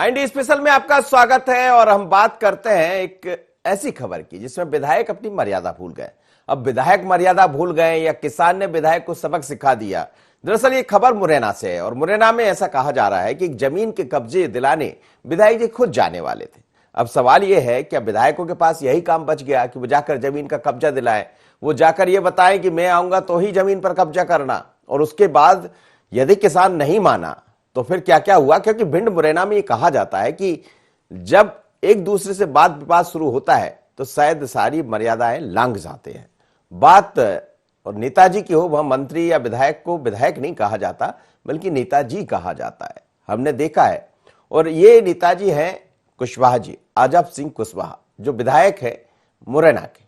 इंडी special में आपका स्वागत है और हम बात करते हैं एक ऐसी खबर की जिसमें विधायक अपनी मर्यादा भूल गए। अब विधायक मर्यादा भूल गए या किसान ने विधायक को सबक सिखा दिया। दरअसल ये खबर मुरैना से है और मुरैना में ऐसा कहा जा रहा है कि जमीन के कब्जे दिलाने विधायक जी खुद जाने वाले थे। अब सवाल यह है कि अब विधायकों के पास यही काम बच गया कि वो जाकर जमीन का कब्जा दिलाए, वो जाकर ये बताएं कि मैं आऊंगा तो ही जमीन पर कब्जा करना, और उसके बाद यदि किसान नहीं माना तो फिर क्या क्या हुआ। क्योंकि भिंड मुरैना में ये कहा जाता है कि जब एक दूसरे से बात विवाद शुरू होता है तो शायद सारी मर्यादाएं लांघ जाते हैं। बात और नेताजी की हो, वह मंत्री या विधायक को विधायक नहीं कहा जाता बल्कि नेताजी कहा जाता है, हमने देखा है। और ये नेताजी हैं कुशवाहा जी, आजब सिंह कुशवाहा, जो विधायक है मुरैना के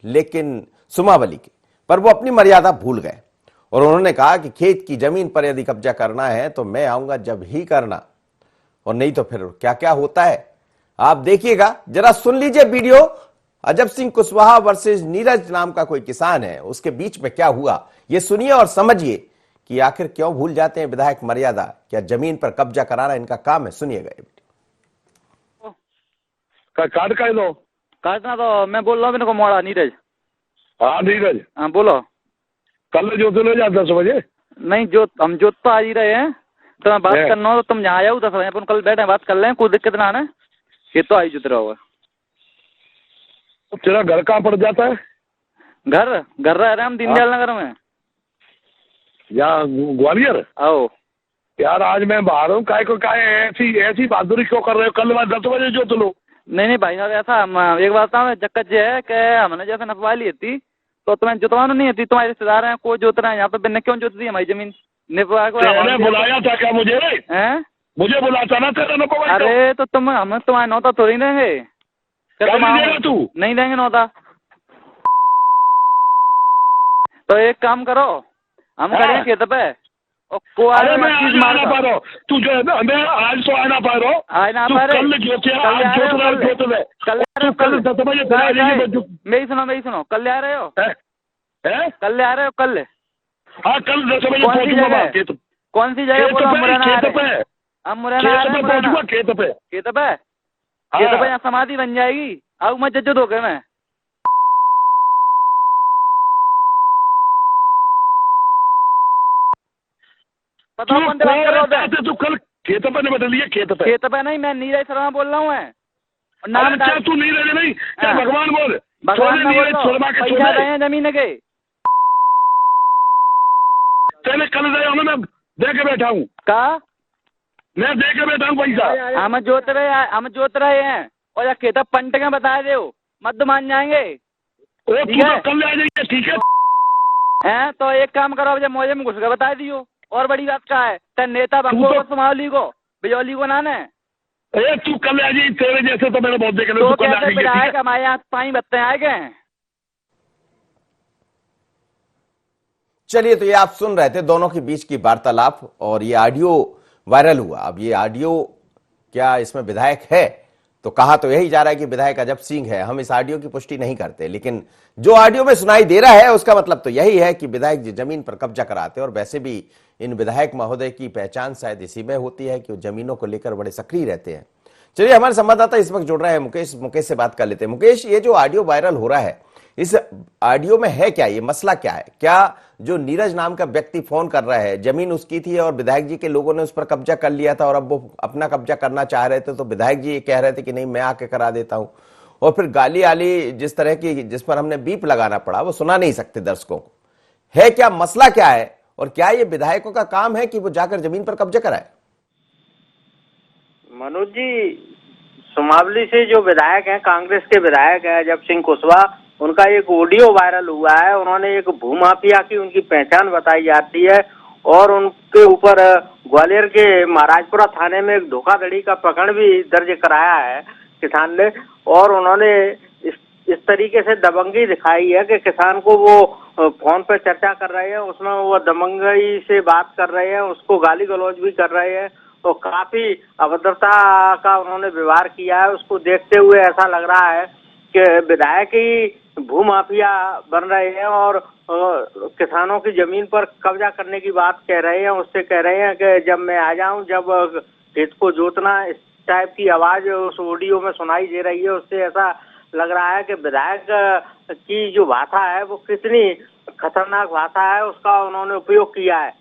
लेकिन सुमावली के, पर वो अपनी मर्यादा भूल गए और उन्होंने कहा कि खेत की जमीन पर यदि कब्जा करना है तो मैं आऊंगा जब ही करना, और नहीं तो फिर क्या क्या होता है आप देखिएगा। जरा सुन लीजिए वीडियो। अजब सिंह कुशवाहा वर्सेस नीरज नाम का कोई किसान है, उसके बीच में क्या हुआ ये सुनिए और समझिए कि आखिर क्यों भूल जाते हैं विधायक मर्यादा। क्या जमीन पर कब्जा कराना इनका काम है? सुनिएगा ये वीडियो। काट कर लो। काटना तो मैं बोल रहा हूँ, मेरे को मोड़ा नीरज। हाँ नीरज, हाँ बोलो। कल जोत ले जा 10 बजे। नहीं जोत, हम जोत तो आ ही रहे हैं, तो मैं बात करना हो तो तुम जहाँ आओ 10 बजे अपन कल बैठे बात कर लें, कोई दिक्कत ना आना। ये तो आई जुत रहा होगा। तेरा घर कहाँ पड़ जाता है? घर घर रह रहे हैं हम दीनदयाल नगर में। यहाँ ग्वालियर। आओ यार आज मैं बाहर हूँ, काय को काय ऐसी ऐसी बहादुरी क्यों कर रहे हो? कल बाद 10 बजे जोत लो। नहीं भाई साहब, ऐसा एक बात था, दिक्कत ये है कि हमने जैसे नफवा ली थी तो तुम्हें जुतवाना नहीं थी, तुम्हारे रिश्तेदार हैं कोई जोत रहे हैं यहाँ पे, मैंने क्यों जोत दी हमारी जमीन? नफवा को बुलाया था क्या मुझे? हैं? मुझे बुलाता ना तेरा नको। अरे तो तुम हम तुम्हारे नौता थोड़ी देंगे। तू नहीं देंगे नौता। तो एक काम करो, हम करें खेत पे अरे मैं आज आना पा रहा हूँ, तू जो है ना, मैं आज तो आना पा रहा हूँ। मेरी सुनो, कल आ रहे हो? कल आ रहे हो? कल? हाँ कल 10 बजे पहुँचूंगा। कौन सी जगह बोलो? मुरैना हम मुरैना खेत पे यहाँ समाधि बन जाएगी। आओ मैं जज्जो दोगे मैं। पता कौन तू कल खेत पे नहीं बदलिए। खेत पे नहीं, मैं नीरज शर्मा बोल रहा हूँ। मैं नाम तू नीरज नहीं, क्या भगवान बोल? पैसा रहे जमीन के तेरे कल गए मैं दे के बैठा हूँ। का मैं दे के बैठा हूँ पैसा। हम जोत रहे हैं और या खेत पंट के बता दे मत मान जाएंगे। कल आ जाइए, ठीक है? तो एक काम करो, जब मौजे में घुस के बता दियो। और बड़ी बात क्या है? तेरे नेता बंगो सुमावली को बिजौली को नाने। तू कल आ जाइए, तेरे जैसे तो मैंने बहुत देखे। तो कैसे विधायक हमारे यहाँ पाई बत्ते आए गए। चलिए, तो ये आप सुन रहे थे दोनों के बीच की वार्तालाप और ये ऑडियो वायरल हुआ। अब ये ऑडियो क्या इसमें विधायक है? तो कहा तो यही जा रहा है कि विधायक अजब सिंह है। हम इस ऑडियो की पुष्टि नहीं करते, लेकिन जो ऑडियो में सुनाई दे रहा है उसका मतलब तो यही है कि विधायक जमीन पर कब्जा कराते हैं। और वैसे भी इन विधायक महोदय की पहचान शायद इसी में होती है कि वो जमीनों को लेकर बड़े सक्रिय रहते हैं। चलिए, हमारे संवाददाता इस वक्त जुड़ रहे हैं मुकेश से बात कर लेते हैं। मुकेश, ये जो ऑडियो वायरल हो रहा है, इस ऑडियो में है क्या? ये मसला क्या है? क्या जो नीरज नाम का व्यक्ति फोन कर रहा है, जमीन उसकी थी और विधायक जी के लोगों ने उस पर कब्जा कर लिया था और अब वो अपना कब्जा करना चाह रहे थे, तो विधायक जी ये कह रहे थे कि नहीं मैं आके करा देता हूं, और फिर गाली आली जिस तरह की, जिस पर हमने बीप लगाना पड़ा, वो सुना नहीं सकते दर्शकों को। है क्या मसला क्या है? और क्या ये विधायकों का काम है कि वो जाकर जमीन पर कब्जा कराए? मनोज जी, सुमावली से जो विधायक हैं, कांग्रेस के विधायक हैं अजब सिंह कुशवाहा, उनका एक ऑडियो वायरल हुआ है। उन्होंने एक भूमाफिया की उनकी पहचान बताई जाती है और उनके ऊपर ग्वालियर के महाराजपुरा थाने में एक धोखाधड़ी का प्रकरण भी दर्ज कराया है किसान ने। और उन्होंने इस तरीके से दबंगी दिखाई है कि किसान को वो फोन पर चर्चा कर रहे हैं, उसमें वो दबंगी से बात कर रहे हैं, उसको गाली गलौज भी कर रहे हैं। तो काफी अभद्रता का उन्होंने व्यवहार किया है। उसको देखते हुए ऐसा लग रहा है कि विधायक ही भूमाफिया बन रहे हैं और किसानों की जमीन पर कब्जा करने की बात कह रहे हैं। उससे कह रहे हैं कि जब मैं आ जाऊं, जब खेत को जोतना टाइप की आवाज उस ऑडियो में सुनाई दे रही है। उससे ऐसा लग रहा है कि विधायक की जो भाषा है वो कितनी खतरनाक भाषा है, उसका उन्होंने उपयोग किया है।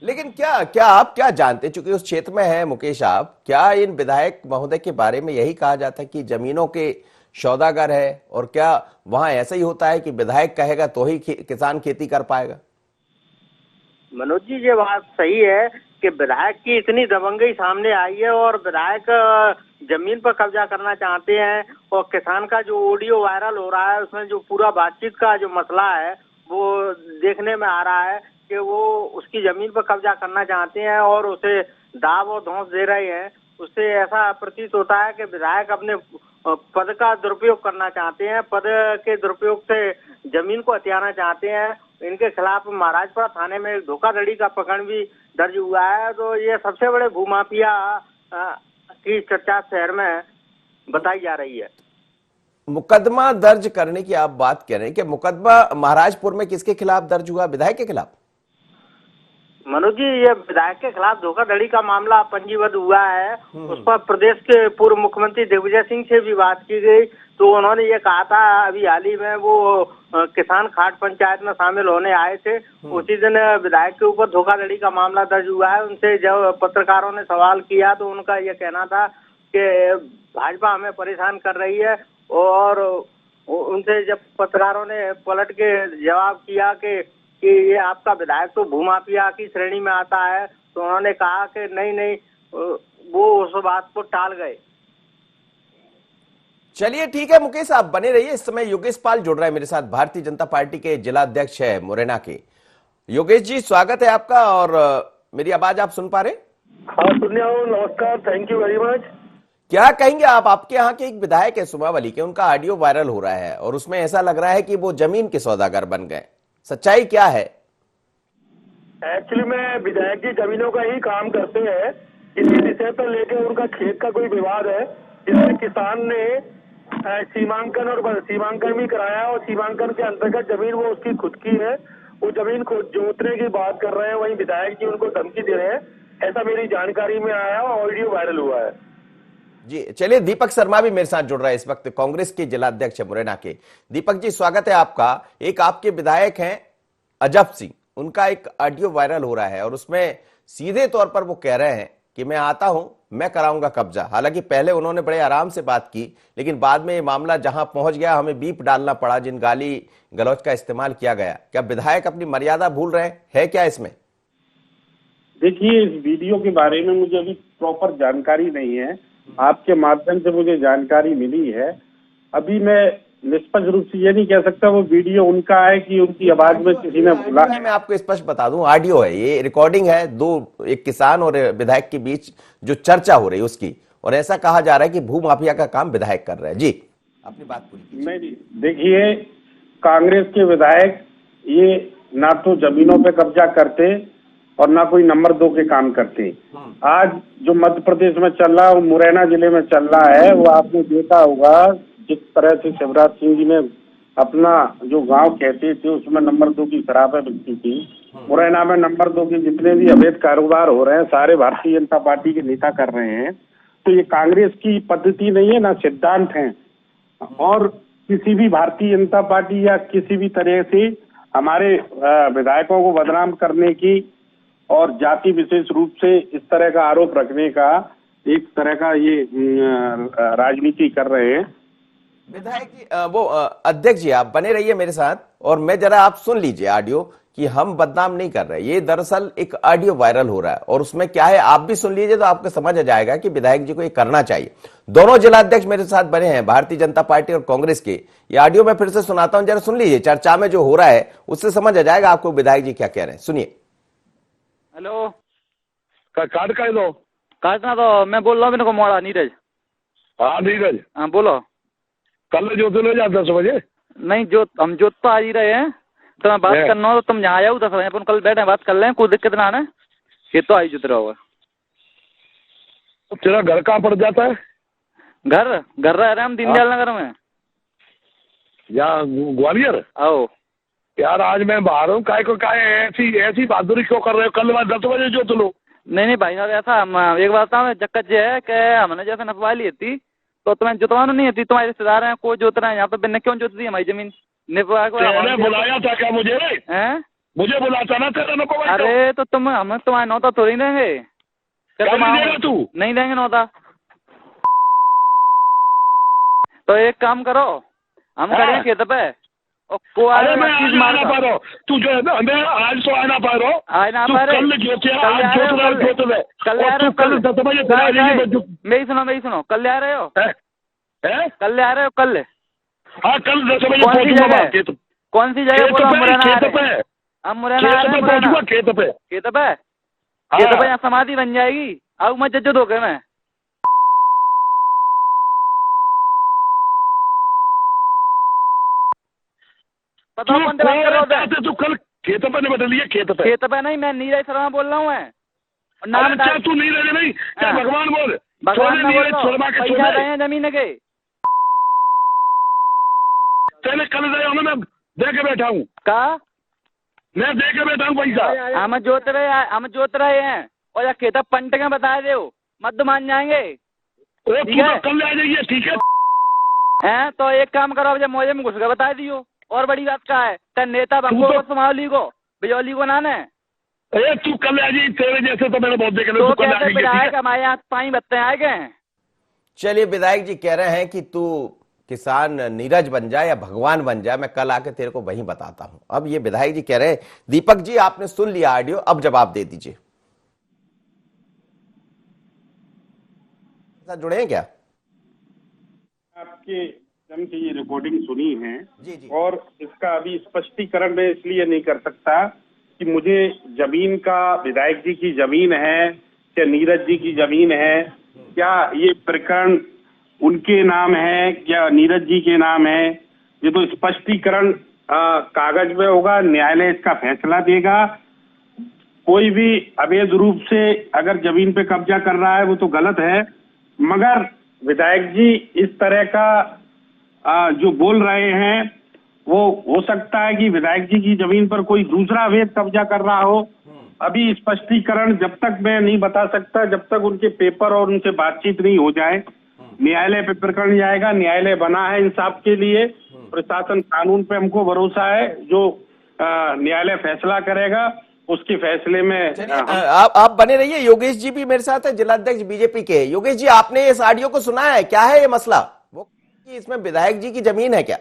लेकिन क्या क्या आप क्या जानते, चूंकि उस क्षेत्र में है मुकेश आप, क्या इन विधायक महोदय के बारे में यही कहा जाता है कि जमीनों के सौदागर है, और क्या वहां ऐसा ही होता है कि विधायक कहेगा तो ही किसान खेती कर पाएगा? मनोज जी, ये बात सही है कि विधायक की इतनी दबंगई सामने आई है और विधायक जमीन पर कब्जा करना चाहते हैं, और किसान का जो ऑडियो वायरल हो रहा है उसमें जो पूरा बातचीत का जो मसला है वो देखने में आ रहा है कि वो उसकी जमीन पर कब्जा करना चाहते हैं और उसे दाव और धौंस दे रहे हैं। उससे ऐसा प्रतीत होता है कि विधायक अपने पद का दुरुपयोग करना चाहते हैं, पद के दुरुपयोग से जमीन को हथियाना चाहते हैं। इनके खिलाफ महाराजपुरा थाने में धोखाधड़ी का प्रकरण भी दर्ज हुआ है। तो ये सबसे बड़े भूमाफिया की चर्चा शहर में बताई जा रही है। मुकदमा दर्ज करने की आप बात कह रहे हैं कि मुकदमा महाराजपुर में किसके खिलाफ दर्ज हुआ? विधायक के खिलाफ? मनोज जी, ये विधायक के खिलाफ धोखाधड़ी का मामला पंजीबद्ध हुआ है। उस पर प्रदेश के पूर्व मुख्यमंत्री दिग्विजय सिंह से भी बात की गई, तो उन्होंने ये कहा था, अभी हाल ही में वो किसान खाट पंचायत में शामिल होने आए थे, उसी दिन विधायक के ऊपर धोखाधड़ी का मामला दर्ज हुआ है। उनसे जब पत्रकारों ने सवाल किया तो उनका ये कहना था कि भाजपा हमें परेशान कर रही है, और उनसे जब पत्रकारों ने पलट के जवाब किया कि ये आपका विधायक तो भूमाफिया की श्रेणी में आता है, तो उन्होंने कहा कि नहीं, वो उस बात को टाल गए। चलिए ठीक है मुकेश, आप बने रहिए। इस समय योगेश पाल जुड़ रहे हैं मेरे साथ, भारतीय जनता पार्टी के जिला अध्यक्ष है मुरैना के। योगेश जी, स्वागत है आपका। और मेरी आवाज आप सुन पा रहे? हाँ, सुन रहा हूँ। नमस्कार, थैंक यू वेरी मच। क्या कहेंगे आप? आपके यहाँ के एक विधायक है सुमावली के, उनका ऑडियो वायरल हो रहा है और उसमें ऐसा लग रहा है कि वो जमीन के सौदागर बन गए। सच्चाई क्या है? एक्चुअली में विधायक जी जमीनों का ही काम करते हैं। इसी विषय पर लेकर उनका खेत का कोई विवाद है, जिसमें किसान ने सीमांकन और सीमांकन भी कराया, और सीमांकन के अंतर्गत जमीन वो उसकी खुद की है, वो जमीन को जोतने की बात कर रहे हैं। वहीं विधायक जी उनको धमकी दे रहे हैं, ऐसा मेरी जानकारी में आया और ऑडियो वायरल हुआ है। जी चलिए, दीपक शर्मा भी मेरे साथ जुड़ रहा है इस वक्त, कांग्रेस के जिला अध्यक्ष है मुरैना के। दीपक जी, स्वागत है आपका। एक आपके विधायक हैं अजब सिंह, उनका एक ऑडियो वायरल हो रहा है और उसमें सीधे तौर पर वो कह रहे हैं कि मैं आता हूं, मैं कराऊंगा कब्जा। हालांकि पहले उन्होंने बड़े आराम से बात की, लेकिन बाद में ये मामला जहां पहुंच गया, हमें बीप डालना पड़ा, जिन गाली गलौज का इस्तेमाल किया गया। क्या विधायक अपनी मर्यादा भूल रहे हैं? है क्या इसमें? देखिए, इस वीडियो के बारे में मुझे अभी प्रॉपर जानकारी नहीं है, आपके माध्यम से मुझे जानकारी मिली है। अभी मैं निष्पक्ष रूप से ये नहीं कह सकता वो वीडियो उनका है कि उनकी आवाज में किसी ने बोला। मैं आपको स्पष्ट बता दूं, ऑडियो है, ये रिकॉर्डिंग है, एक किसान और विधायक के बीच जो चर्चा हो रही है उसकी, और ऐसा कहा जा रहा है कि भूमाफिया का काम विधायक कर रहे हैं। जी, अपनी बात पूरी कीजिए। नहीं, देखिए, कांग्रेस के विधायक ये ना तो जमीनों पे कब्जा करते और ना कोई नंबर 2 के काम करते। आज जो मध्य प्रदेश में चल रहा है, वो मुरैना जिले में चल रहा है। वो आपने देखा होगा, जिस तरह से शिवराज सिंह जी ने अपना जो गांव कहते थे उसमें नंबर 2 की शराबें बिकती थी। मुरैना में नंबर 2 के जितने भी अवैध कारोबार हो रहे हैं, सारे भारतीय जनता पार्टी के नेता कर रहे हैं। तो ये कांग्रेस की पद्धति नहीं है, ना सिद्धांत है, और किसी भी भारतीय जनता पार्टी या किसी भी तरह से हमारे विधायकों को बदनाम करने की और जाति विशेष रूप से इस तरह का आरोप रखने का एक तरह का ये राजनीति कर रहे हैं। विधायक जी, अध्यक्ष जी, आप बने रहिए मेरे साथ, और मैं जरा आप सुन लीजिए ऑडियो कि हम बदनाम नहीं कर रहे। ये दरअसल एक ऑडियो वायरल हो रहा है और उसमें क्या है आप भी सुन लीजिए, तो आपको समझ आ जाएगा कि विधायक जी को ये करना चाहिए। दोनों जिला अध्यक्ष मेरे साथ बने हैं, भारतीय जनता पार्टी और कांग्रेस के। ये ऑडियो मैं फिर से सुनाता हूं, जरा सुन लीजिए। चर्चा में जो हो रहा है उससे समझ आ जाएगा आपको विधायक जी क्या कह रहे हैं। सुनिए। हेलो, काट कर दो। काटना तो मैं बोल रहा हूँ, मेरे को मोड़ा नीरज। हाँ नीरज, हाँ बोलो। कल जोत ले जा 10 बजे। नहीं, हम जोत तो आ ही रहे हैं, तो मैं बात करना हो तो तुम यहाँ आओ 10 बजे, अपन कल बैठे बात कर लें, कोई दिक्कत ना आना। ये तो आई जुत रहा होगा। तेरा घर कहाँ पड़ जाता है? घर रह रहे हम दीनदयाल नगर में। यहाँ ग्वालियर? आओ यार, आज मैं बाहर हूँ, काय ऐसी बहादुरी क्यों कर रहे हो? कल 10 बजे जोत लो। नहीं भाई साहब, ऐसा एक बात बताऊँ, दिक्कत ये है कि हमने जैसे नफवा ली थी तो तुम्हें जुतवानो नहीं थी, तुम्हारे रिश्तेदार हैं, कोई जोत रहे हैं यहाँ पे, बिन्ने क्यों जोत दी हमारी जमीन? नफवा को तेरे बुलाया था क्या मुझे? हैं? मुझे बुलाता ना तेरे नको भाई। अरे तो तुम हम तुम्हारे नौता थोड़ी देंगे, क्या क्या तुम नहीं आओ? देगा तू? नहीं देंगे नौता। तो एक काम करो, हम हाँ। करें खेत पे और को अरे मैं चीज आज मार आना पा रहा हूँ, तू जो है ना, मैं आज तो आना पा रहा हूँ। आए ना तू पा रहे? कल जोते, कल आज आ रहे हो? जोत रहा, जोत रहा। कल आ और रहे तू हो? कल 10 बजे फिर आ जाएगी। मेरी सुनो कल आ रहे हो? हैं? कल आ रहे हो? कल हाँ कल 10 बजे कौन सी पहुंचूंगा जगह? वहाँ खेत पे। कौन सी जगह बोलो? मुरैना आ खेत पे, रहे हैं। हम मुरैना आ खेत रहे पे हैं, मुरैना पहुंचूंगा, खेत पे। खेत पे हाँ। खेत पे यहाँ समाधि बन जाएगी, अब मैं जज्जो धोखे में। बताओ कौन सी बात कर रहे हो? तू कल खेत पे नहीं बदलिए, खेत पे। खेत पे नहीं, मैं नीरज शर्मा बोल रहा हूँ मैं। और नाम अरे क्या तू नहीं रहे नहीं, क्या हाँ। भगवान बोल, भगवान छोड़े ना नीरज बोलो, शर्मा के पैसा छोड़े। रहे हैं जमीन के। तेरे कल गए हो ना, मैं दे के बैठा हूँ, कहा मैं दे के बैठा हूँ पैसा। हम जोत रहे हैं और या खेत पंट के बता दे मत मान जाएंगे। वो ठीक तू है। तो कल आ जाइए, ठीक है। हैं तो एक काम करो, अब जब मौजे में घुस गए बता दियो। और बड़ी बात क्या है, तेरे नेता बंगो तो- को सुमावली को बिजौली को नाने अरे तू कल आ जाइए, तेरे जैसे तो मैंने बहुत देखे, तो तू कल आ कैसे जाइए, विधायक ठीक है। हमारे यहाँ पाई बत्ते आए गए। चलिए, विधायक जी कह रहे हैं कि तू किसान नीरज बन जाए या भगवान बन जाए, मैं कल आके तेरे को वहीं बताता हूं। अब ये विधायक जी कह रहे हैं। दीपक जी, आपने सुन लिया ऑडियो, अब जवाब दे दीजिए। साथ जुड़े हैं क्या? आपके जन की ये रिकॉर्डिंग सुनी है जी जी। और इसका अभी स्पष्टीकरण मैं इसलिए नहीं कर सकता कि मुझे जमीन का, विधायक जी की जमीन है क्या नीरज जी की जमीन है, क्या ये प्रकरण उनके नाम है क्या नीरज जी के नाम है, ये तो स्पष्टीकरण कागज में होगा, न्यायालय इसका फैसला देगा। कोई भी अवैध रूप से अगर जमीन पे कब्जा कर रहा है वो तो गलत है, मगर विधायक जी इस तरह का जो बोल रहे हैं वो हो सकता है कि विधायक जी की जमीन पर कोई दूसरा अवैध कब्जा कर रहा हो। अभी स्पष्टीकरण जब तक मैं नहीं बता सकता, जब तक उनके पेपर और उनसे बातचीत नहीं हो जाए। न्यायालय पे प्रकरण जाएगा, न्यायालय बना है इंसाफ के लिए, प्रशासन कानून पे हमको भरोसा है, जो न्यायालय फैसला करेगा उसके फैसले में आप बने रहिए। योगेश जी भी मेरे साथ है, जिलाध्यक्ष बीजेपी के। योगेश जी, आपने इस ऑडियो को सुना है? क्या है ये मसला? वो कि इसमें विधायक जी की जमीन है क्या?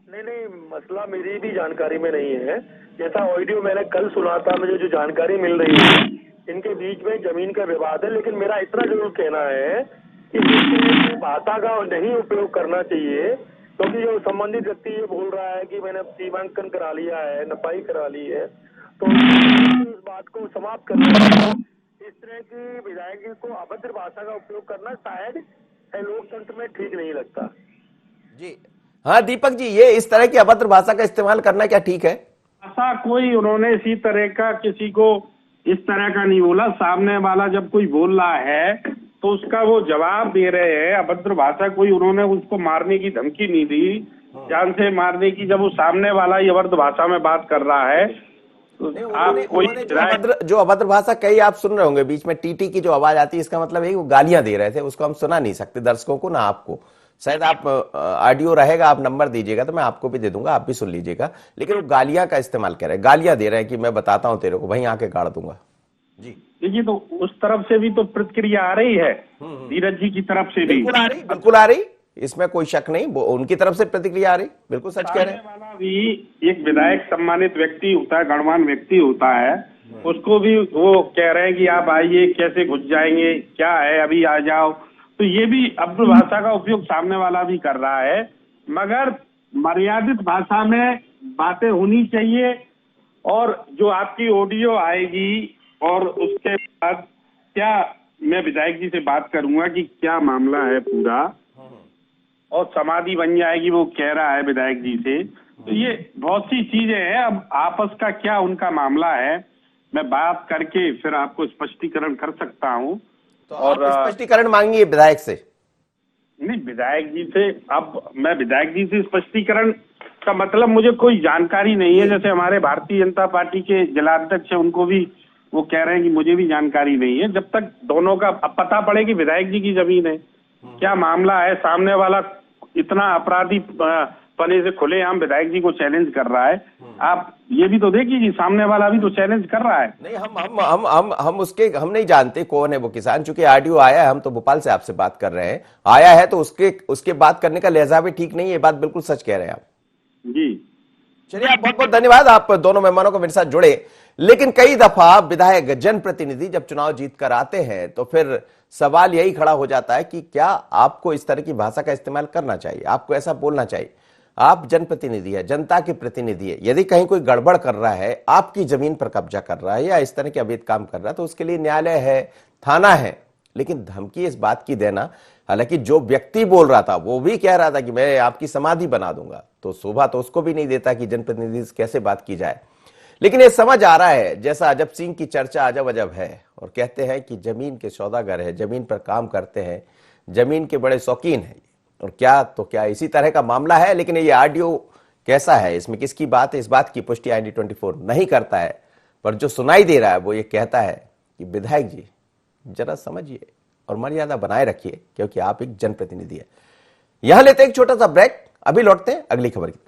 नहीं, मसला मेरी भी जानकारी में नहीं है। जैसा ऑडियो मैंने कल सुना था, मुझे जो जानकारी मिल रही है, इनके बीच में जमीन का विवाद है। लेकिन मेरा इतना जरूर कहना है कि इस तरह की भाषा का नहीं उपयोग करना चाहिए, क्योंकि जो संबंधित व्यक्ति ये बोल रहा है कि मैंने सीमांकन करा लिया है, नपाई करा ली है, तो इस बात को समाप्त करना चाहिए। इस तरह की विधायक जी को अभद्र भाषा का उपयोग करना शायद लोकतंत्र में ठीक नहीं लगता। जी हाँ दीपक जी, ये इस तरह की अभद्र भाषा का इस्तेमाल करना क्या ठीक है? ऐसा कोई उन्होंने इसी तरह का किसी को इस तरह का नहीं बोला। सामने वाला जब कोई बोल रहा है तो उसका वो जवाब दे रहे हैं। अभद्र भाषा कोई उन्होंने उसको मारने की धमकी नहीं दी, जान से मारने की। जब वो सामने वाला ही अभद्र भाषा में बात कर रहा है तो आप कोई जो अभद्र भाषा कही आप सुन रहे होंगे, बीच में टीटी की जो आवाज आती है, इसका मतलब है वो गालियां दे रहे थे। उसको हम सुना नहीं सकते, दर्शकों को ना आपको। शायद आप ऑडियो रहेगा, आप नंबर दीजिएगा तो मैं आपको भी दे दूंगा, आप भी सुन लीजिएगा। लेकिन वो गालियां का इस्तेमाल कर रहे हैं, गालियां दे रहे हैं कि मैं बताता हूं तेरे को, वहीं आके गाड़ दूंगा। जी देखिए, तो उस तरफ से भी तो प्रतिक्रिया आ रही है, नीरज जी की तरफ से भी बिल्कुल आ रही, इसमें कोई शक नहीं। उनकी तरफ से प्रतिक्रिया आ रही, बिल्कुल सच कह रहे हैं। वाला भी एक विधायक सम्मानित व्यक्ति होता है, गणमान्य व्यक्ति होता है, उसको भी वो कह रहे हैं कि आप आइए, कैसे घुस जाएंगे, क्या है, अभी आ जाओ। तो ये भी अभद्र भाषा का उपयोग सामने वाला भी कर रहा है, मगर मर्यादित भाषा में बातें होनी चाहिए। और जो आपकी ऑडियो आएगी और उसके बाद क्या मैं विधायक जी से बात करूंगा कि क्या मामला है पूरा, और समाधि बन जाएगी वो कह रहा है विधायक जी से। तो ये बहुत सी चीजें हैं। अब आपस का क्या उनका मामला है, मैं बात करके फिर आपको स्पष्टीकरण कर सकता हूँ। तो और स्पष्टीकरण मांगिए विधायक से। नहीं, विधायक जी से अब मैं विधायक जी से स्पष्टीकरण का मतलब मुझे कोई जानकारी नहीं है। जैसे हमारे भारतीय जनता पार्टी के जिलाध्यक्ष है, उनको भी वो कह रहे हैं कि मुझे भी जानकारी नहीं है। जब तक दोनों का पता पड़े कि विधायक जी की जमीन है, क्या मामला है, सामने वाला इतना अपराधी पने से खुलेआम विधायक जी को चैलेंज कर रहा है, आप ये भी तो देखिए कि सामने वाला भी तो चैलेंज कर रहा है। नहीं, हम नहीं जानते कौन है वो किसान, चूंकि ऑडियो आया है, हम तो भोपाल से आपसे बात कर रहे हैं, आया है तो उसके बात करने का लहजा भी ठीक नहीं है। ये बात बिल्कुल सच कह रहे हैं आप जी चलिए, आप बहुत बहुत धन्यवाद, आप दोनों मेहमानों को मेरे साथ जुड़े। लेकिन कई दफा विधायक, जनप्रतिनिधि जब चुनाव जीत कर आते हैं तो फिर सवाल यही खड़ा हो जाता है कि क्या आपको इस तरह की भाषा का इस्तेमाल करना चाहिए, आपको ऐसा बोलना चाहिए। आप जनप्रतिनिधि है, जनता के प्रतिनिधि है, यदि कहीं कोई गड़बड़ कर रहा है, आपकी जमीन पर कब्जा कर रहा है या इस तरह के अवैध काम कर रहा है, तो उसके लिए न्यायालय है, थाना है। लेकिन धमकी इस बात की देना, हालांकि जो व्यक्ति बोल रहा था वो भी कह रहा था कि मैं आपकी समाधि बना दूंगा, तो शोभा तो उसको भी नहीं देता कि जनप्रतिनिधि से कैसे बात की जाए। लेकिन ये समझ आ रहा है, जैसा अजब सिंह की चर्चा अजब अजब है और कहते हैं कि जमीन के सौदागर है, जमीन पर काम करते हैं, जमीन के बड़े शौकीन हैं, और क्या इसी तरह का मामला है। लेकिन ये ऑडियो कैसा है, इसमें किसकी बात है, इस बात की पुष्टि ID24 नहीं करता है। पर जो सुनाई दे रहा है वो ये कहता है कि विधायक जी जरा समझिए और मर्यादा बनाए रखिए, क्योंकि आप एक जनप्रतिनिधि है। यहां लेते एक छोटा सा ब्रेक, अभी लौटते हैं अगली खबर की।